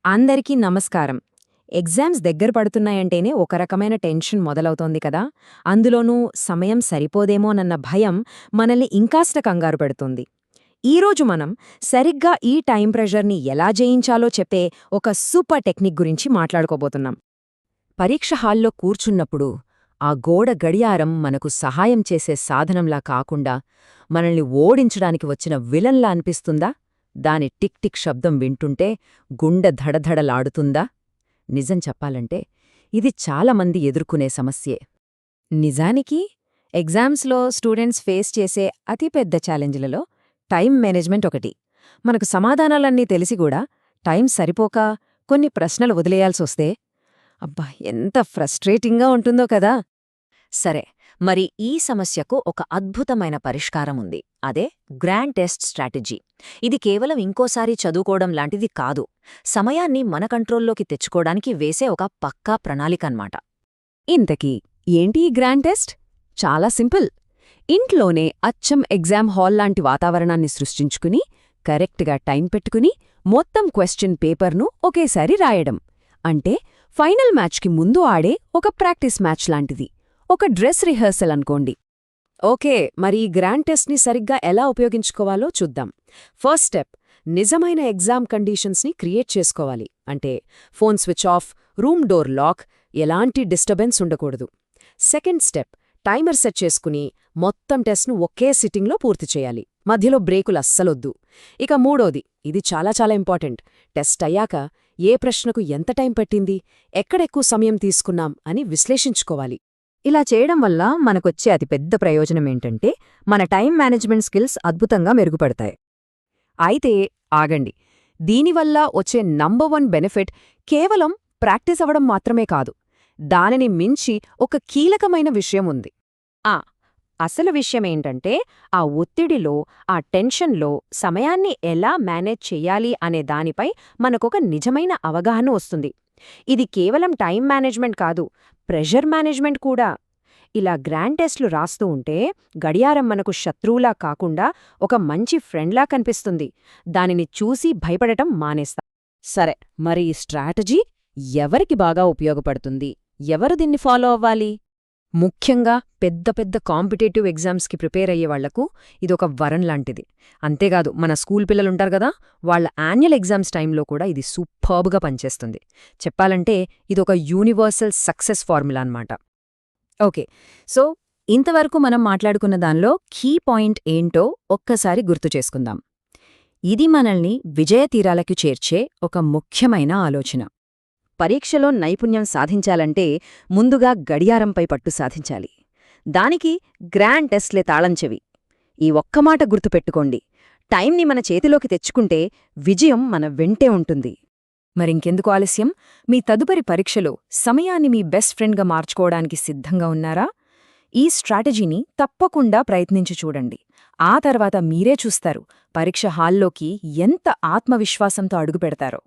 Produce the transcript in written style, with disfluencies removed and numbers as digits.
అందరికీ నమస్కారం. ఎగ్జామ్స్ దగ్గర పడుతున్నాయంటేనే ఒక రకమైన టెన్షన్ మొదలవుతోంది కదా. అందులోనూ సమయం సరిపోదేమోనన్న భయం మనల్ని ఇంకాస్త కంగారు పెడుతుంది. ఈరోజు మనం సరిగ్గా ఈ టైం ప్రెషర్ని ఎలా జయించాలో చెప్పే ఒక సూపర్ టెక్నిక్ గురించి మాట్లాడుకోబోతున్నాం. పరీక్ష హాల్లో కూర్చున్నప్పుడు ఆ గోడ గడియారం మనకు సహాయం చేసే సాధనంలా కాకుండా మనల్ని ఓడించడానికి వచ్చిన విలన్లా అనిపిస్తుందా? దాని టిక్ టిక్ శబ్దం వింటుంటే గుండె ధడధడలాడుతుందా? నిజం చెప్పాలంటే ఇది చాలామంది ఎదుర్కొనే సమస్యే. నిజానికి ఎగ్జామ్స్లో స్టూడెంట్స్ ఫేస్ చేసే అతిపెద్ద ఛాలెంజ్లలో టైం మేనేజ్మెంట్ ఒకటి. మనకు సమాధానాలన్నీ తెలిసిగూడా టైం సరిపోక కొన్ని ప్రశ్నలు వదిలేయాల్సొస్తే అబ్బా, ఎంత ఫ్రస్ట్రేటింగ్గా ఉంటుందో కదా. సరే, మరి ఈ సమస్యకు ఒక అద్భుతమైన పరిష్కారముంది. అదే గ్రాండ్ టెస్ట్ స్ట్రాటజీ. ఇది కేవలం ఇంకోసారి చదువుకోవడం లాంటిది కాదు, సమయాన్ని మన కంట్రోల్లోకి తెచ్చుకోవడానికి వేసే ఒక పక్కా ప్రణాళికన్మాట. ఇంతకీ ఏంటి ఈ గ్రాండ్ టెస్ట్? చాలా సింపుల్. ఇంట్లోనే అచ్చం ఎగ్జామ్ హాల్ లాంటి వాతావరణాన్ని సృష్టించుకుని కరెక్ట్గా టైం పెట్టుకుని మొత్తం క్వశ్చన్ పేపర్ను ఒకేసారి రాయడం. అంటే ఫైనల్ మ్యాచ్కి ముందు ఆడే ఒక ప్రాక్టీస్ మ్యాచ్ లాంటిది, ఒక డ్రెస్ రిహర్సల్ అనుకోండి. ఓకే, మరి ఈ గ్రాండ్ టెస్ట్ని సరిగ్గా ఎలా ఉపయోగించుకోవాలో చూద్దాం. ఫస్ట్ స్టెప్, నిజమైన ఎగ్జామ్ కండీషన్స్ని క్రియేట్ చేసుకోవాలి. అంటే phone switch off, room door lock, ఎలాంటి డిస్టర్బెన్స్ ఉండకూడదు. సెకండ్ స్టెప్, టైమర్ సెట్ చేసుకుని మొత్తం టెస్ట్ను ఒకే సిట్టింగ్లో పూర్తి చేయాలి, మధ్యలో బ్రేకులు అస్సలొద్దు. ఇక మూడోది, ఇది చాలా చాలా ఇంపార్టెంట్, టెస్ట్ అయ్యాక ఏ ప్రశ్నకు ఎంత టైం పట్టింది, ఎక్కడెక్కువ సమయం తీసుకున్నాం అని విశ్లేషించుకోవాలి. ఇలా చేయడం వల్ల మనకొచ్చే అతిపెద్ద ప్రయోజనమేంటంటే మన టైం మేనేజ్మెంట్ స్కిల్స్ అద్భుతంగా మెరుగుపడతాయి. అయితే ఆగండి, దీనివల్ల వచ్చే నంబర్ 1 బెనిఫిట్ కేవలం ప్రాక్టీస్ అవ్వడం మాత్రమే కాదు, దానిని మించి ఒక కీలకమైన విషయం ఉంది. అసలు విషయమేంటంటే ఆ ఒత్తిడిలో, ఆ టెన్షన్లో సమయాన్ని ఎలా మేనేజ్ చెయ్యాలి అనే దానిపై మనకొక నిజమైన అవగాహన వస్తుంది. ఇది కేవలం టైం మేనేజ్మెంట్ కాదు, ప్రెషర్ మేనేజ్మెంట్ కూడా. ఇలా గ్రాండ్ టెస్ట్లు రాస్తూ ఉంటే గడియారం మనకు శత్రువులా కాకుండా ఒక మంచి ఫ్రెండ్లా కనిపిస్తుంది. దానిని చూసి భయపడటం మానేస్తాం. సరే, మరి ఈ స్ట్రాటజీ ఎవరికి బాగా ఉపయోగపడుతుంది? ఎవరు దీన్ని ఫాలో అవ్వాలి? ముఖ్యంగా పెద్ద పెద్ద కాంపిటేటివ్ ఎగ్జామ్స్కి ప్రిపేర్ అయ్యేవాళ్లకు ఇదొక వరం లాంటిది. అంతేకాదు, మన స్కూల్ పిల్లలుంటారు కదా, వాళ్ల యాన్యువల్ ఎగ్జామ్స్ టైంలో కూడా ఇది సూపర్బ్గా పనిచేస్తుంది. చెప్పాలంటే ఇదొక యూనివర్సల్ సక్సెస్ ఫార్ములా అన్నమాట. ఓకే, సో ఇంతవరకు మనం మాట్లాడుకున్న దానిలో కీ పాయింట్ ఏంటో ఒక్కసారి గుర్తు చేసుకుందాం. ఇది మనల్ని విజయతీరాలకు చేర్చే ఒక ముఖ్యమైన ఆలోచన. పరీక్షలో నైపుణ్యం సాధించాలంటే ముందుగా గడియారంపై పట్టు సాధించాలి. దానికి గ్రాండ్ టెస్ట్లే తాళంచెవి. ఈ ఒక్క మాట గుర్తుపెట్టుకోండి, టైంని మన చేతిలోకి తెచ్చుకుంటే విజయం మన వెంటే ఉంటుంది. మరింకెందుకు ఆలస్యం? మీ తదుపరి పరీక్షలో సమయాన్ని మీ బెస్ట్ ఫ్రెండ్గా మార్చుకోవడానికి సిద్ధంగా ఉన్నారా? ఈ స్ట్రాటజీని తప్పకుండా ప్రయత్నించి చూడండి. ఆ తర్వాత మీరే చూస్తారు పరీక్ష హాల్లోకి ఎంత ఆత్మవిశ్వాసంతో అడుగుపెడతారో.